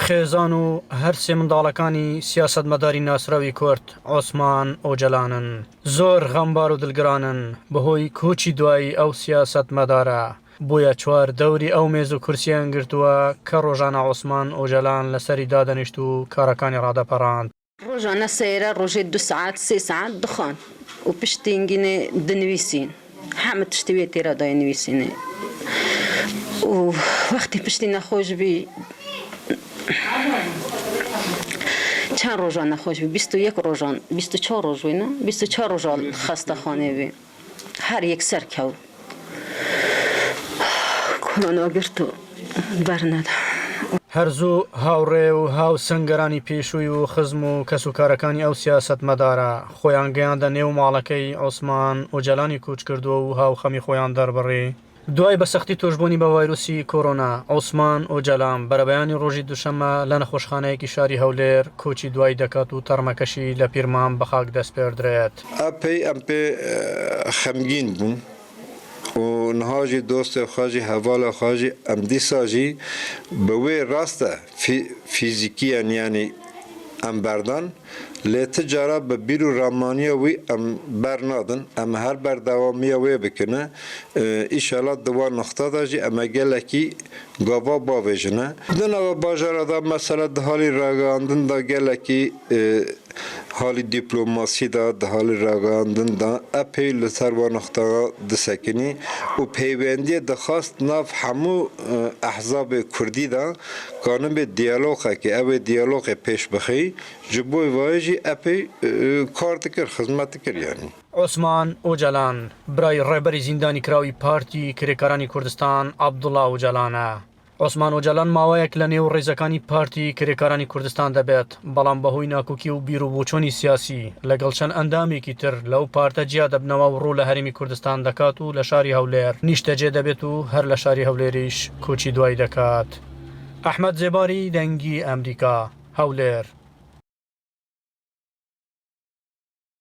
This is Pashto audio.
خێزان و هەرسێ منداڵەکانی سیاسەتمەداری ناسراوی کورد عوسمان ئۆجەلانن. زۆر غەمبار و دڵگرانن بەهۆی کۆچی دوایی ئەو سیاسەتمەدارە. بۆیە چوار دەوری ئەو مێز و کورسیان گرتووە کە ڕۆژانە عوسمان ئۆجەلان لەسەری دادەنیشت و کارەکانی ڕادەپەڕاند. ڕۆژانە سەیرە ڕۆژێ 2 سعات 3 سعات دخان و پشتینگینێ دنویسین هەمە تشتوێ تێرە داینویسینێ و وەختی پشتی نەخۆش بی چند ڕۆژان نەخۆش بی 21 ڕۆژان 24 ڕۆژ بووینە 24 ڕۆژان خەستەخانێ بێ هەر یەکسەر کەو کۆرۆنا گرت و بەرنەدا. هەرزوو هاوڕێ و هاو سنگەرانی پێشووی و خزم و کەسوکارەکانی ئەو سیاسەتمەدارە خۆیان گەیاندە نێو ماڵەکەی عوسمان ئۆجەلانی کوچ کردووە و هاو خەمی خۆیان دەربڕی. دوای بەسەختی تۆشببوونی بە ڤایرۆسی کۆرۆنا عوسمان ئۆجەلان بەرەبەیانی ڕۆژی دووشەممە لە نەخۆشخانەیەکی شاری هەولێر کۆچی دوای دەکات و تەرمەکەشی لە پیرمان بە خاک دەست پێدرێت. ئەم پێ خەمگین بوون و نهاجی دۆستێ خواجی هەواڵە خواجی ئەم دیساژی بەوێ ڕاستە فیزیکیان ینی ئەم بەردان لێ تجارە بە بیر و ڕامانیە وی ئەم بەرنادن ئەم هەر بەرداوامیە وێ بکنە ئیشەڵات دووان نقطەداژی ئەمە گەلێکی گاوا باوێژنە دنەوە باژارەدا مەسەلە دهالی ڕاگەاندندا گەلێکی حالی دیپلۆماسیدا دهالی ڕاگەاندندا ئەپی لەسەر وا نقطە دسەکنی و پەیوەندیە دەخواست ناو هەموو ئەحزابێ کوردیدا کانم بێ دیالۆغێکی ئەوێ دیالۆغێ پێش بخی ji bo vayê jî epey kar dikir xizmet dikir yanî. عوسمان ئۆجەلان برای ڕێبەری زیندانی کراوی پارتی کرێکارانی کوردستان عەبدوڵڵا ئۆجەلانە. عوسمان ئۆجەلان ماوەیەک لە نێو ڕێزەکانی پارتی کرێکارانی کوردستان دەبێت بەڵام بەهۆی ناکۆکی و بیر و بۆچۆنی سیاسی لەگەڵ چەند ئەندامێکی تر لەو پارتە جیا دەبنەوە و ڕوو لە هەرێمی کوردستان دەکات و لە شاری هەولێر نیشتەجێ دەبێت و هەر لە شاری هەولێریش کۆچی دوای دەکات. ئەحمەد زێباری دەنگی ئەمریکا هەولێر.